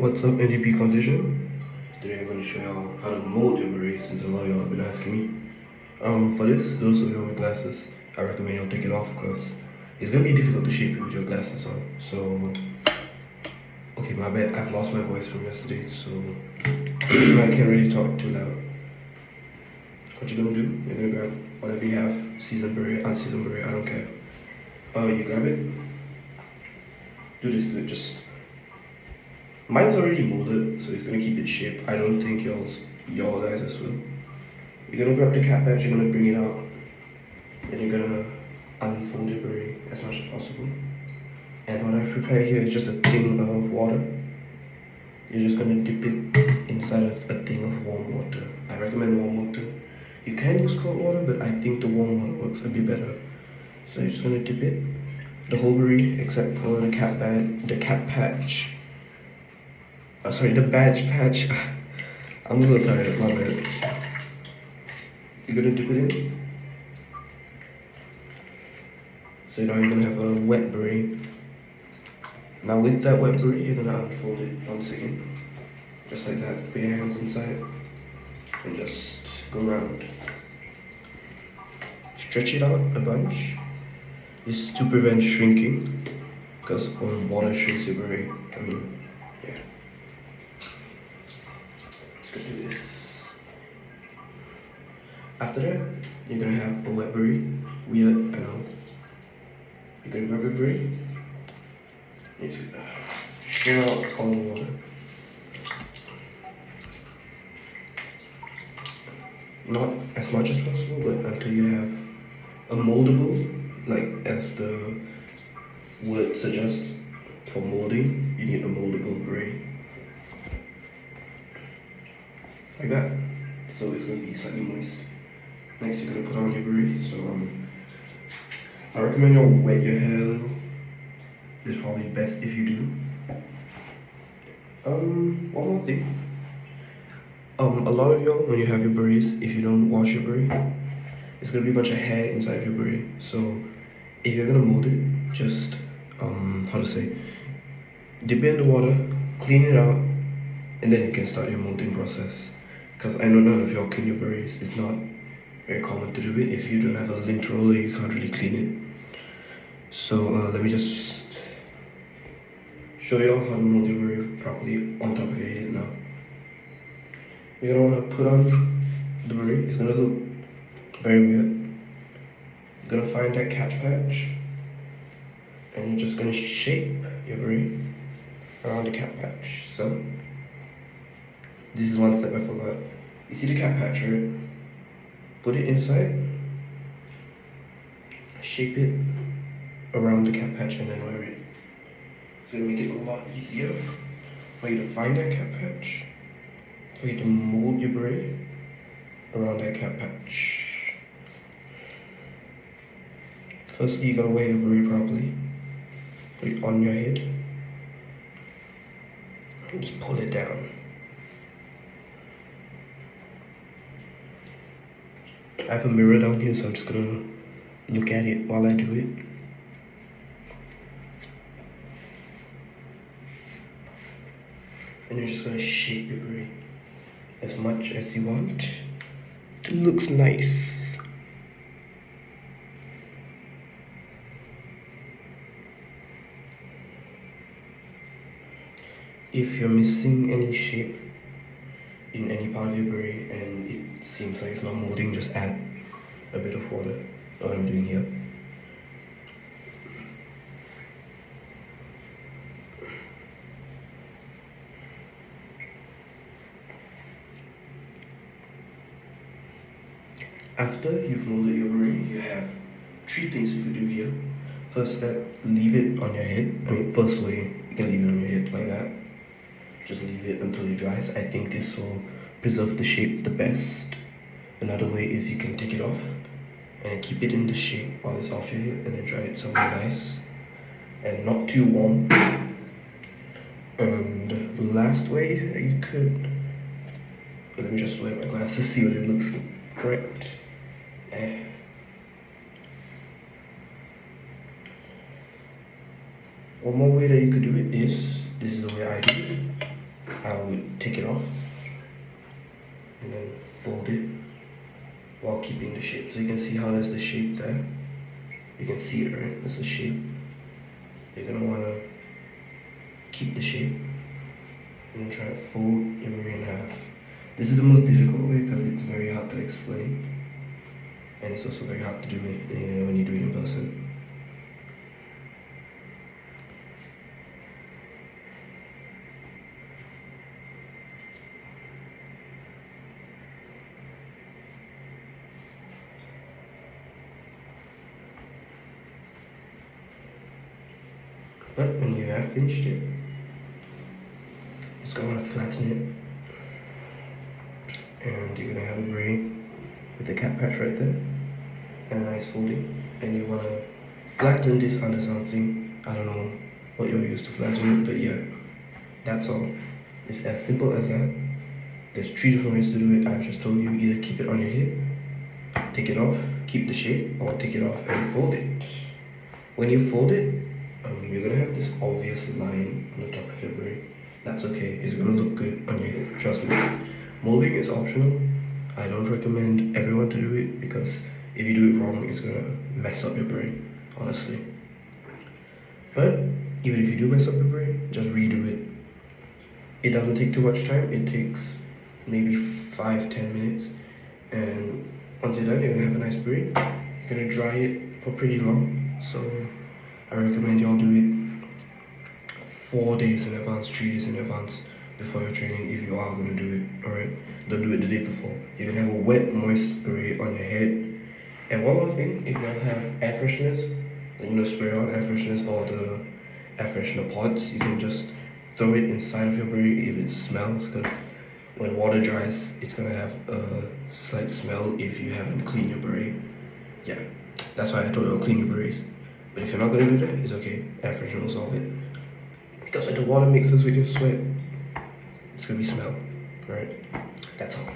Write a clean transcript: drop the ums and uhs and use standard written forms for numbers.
What's up, NDP condition? Today I'm going to show y'all how to mold your beret since a lot of y'all have been asking me. For this, those of y'all with glasses, I recommend y'all take it off because it's going to be difficult to shape it with your glasses on. So, okay, my bad, I've lost my voice from yesterday, so I can't really talk too loud. What you're going to do, you're going to grab whatever you have, seasoned beret, unseasoned beret, I don't care. You grab it, do this to it, just mine's already molded, so it's gonna keep its shape. I don't think y'all guys will. You're gonna grab the cap patch, you're gonna bring it out, and you're gonna unfold your beret as much as possible. And what I've prepared here is just a thing of water. You're just gonna dip it inside of a thing of warm water. I recommend warm water. You can use cold water, but I think the warm water works a bit better. So you're just gonna dip it, the whole beret, except for the cap patch. Sorry, the badge patch. I'm a little tired, my bad. You're gonna dip it in. So now you're gonna have a wet beret. Now with that wet beret, you're gonna unfold it once again. Just like that, put your hands inside and just go around. Stretch it out a bunch. This is to prevent shrinking, because water shrinks your beret. Yeah. Let's do this. After that, you're gonna have a wet beret. Weird, I know. You're gonna grab your beret. You just share out all the water. Not as much as possible, but until you have a moldable, like as the word suggests, for molding, you need a moldable beret. Like that. So it's going to be slightly moist. Next, you're going to put on your beret. So I recommend you wet your hair. It's probably best if you do. One more thing. A lot of y'all, when you have your berets, if you don't wash your beret, it's going to be a bunch of hair inside of your beret. So if you're going to mold it, just dip it in the water, clean it out, and then you can start your molding process. Because I know none of y'all clean your berets. It's not very common to do it. If you don't have a lint roller, you can't really clean it. So let me just show y'all how to mold your beret properly on top of your head now. You're gonna wanna put on the beret. It's gonna look very weird. You're gonna find that cap patch, and you're just gonna shape your beret around the cap patch. So this is one step I forgot. You see the cap patch, right? Put it inside, shape it around the cap patch, and then wear it. It's gonna make it a lot easier for you to find that cap patch, for you to mold your beret around that cap patch. Firstly, you gotta wear your beret properly. Put it on your head, and just pull it down. I have a mirror down here, so I'm just gonna look at it while I do it. And you're just gonna shape your beret as much as you want. It looks nice. If you're missing any shape in any part of your beret and it seems like it's not molding, just add a bit of water. What I'm doing here. After you've molded your beret, you have 3 things you could do here. First step, leave it on your head. First way, you can leave it on your head like that. Just leave it until it dries. I think this will preserve the shape the best. Another way is you can take it off and keep it in the shape while it's off your head, and then dry it somewhere nice and not too warm. And the last way you could, let me just wear my glasses, see what it looks correct. One more way that you could do it is, this is the way I do it. I would take it off and then fold it while keeping the shape. So you can see how there's the shape there. You can see it, right? That's the shape. You're gonna wanna keep the shape and then try to fold your beret in half. This is the most difficult way because it's very hard to explain, and it's also very hard to do it when you do it in person. But when you have finished it, just gonna flatten it, and you're gonna have a beret with the cap patch right there, and a nice folding. And you wanna flatten this under something. I don't know what you're used to flatten it, but yeah, that's all. It's as simple as that. There's 3 different ways to do it. I've just told you, either keep it on your hip, take it off, keep the shape, or take it off and fold it. When you fold it, you're gonna have this obvious line on the top of your beret. That's okay, it's gonna look good on your head, trust me. Molding is optional. I don't recommend everyone to do it because if you do it wrong, it's gonna mess up your beret, honestly. But even if you do mess up your beret, just redo it. It doesn't take too much time, it takes maybe 5-10 minutes. And once you're done, you're gonna have a nice beret. You're gonna dry it for pretty long. So I recommend y'all do it 4 days in advance, 3 days in advance before your training if you are gonna do it, alright? Don't do it the day before. You're gonna have a wet, moist beret on your head. And one more thing, if you have air fresheners, spray on air fresheners or the air freshener pods, you can just throw it inside of your beret if it smells, because when water dries, it's gonna have a slight smell if you haven't cleaned your beret. Yeah, that's why I told you to clean your berets. But if you're not gonna do that, it's okay. Air freshener will solve it. Because when the water mixes with your sweat, it's gonna be smell, right? That's all.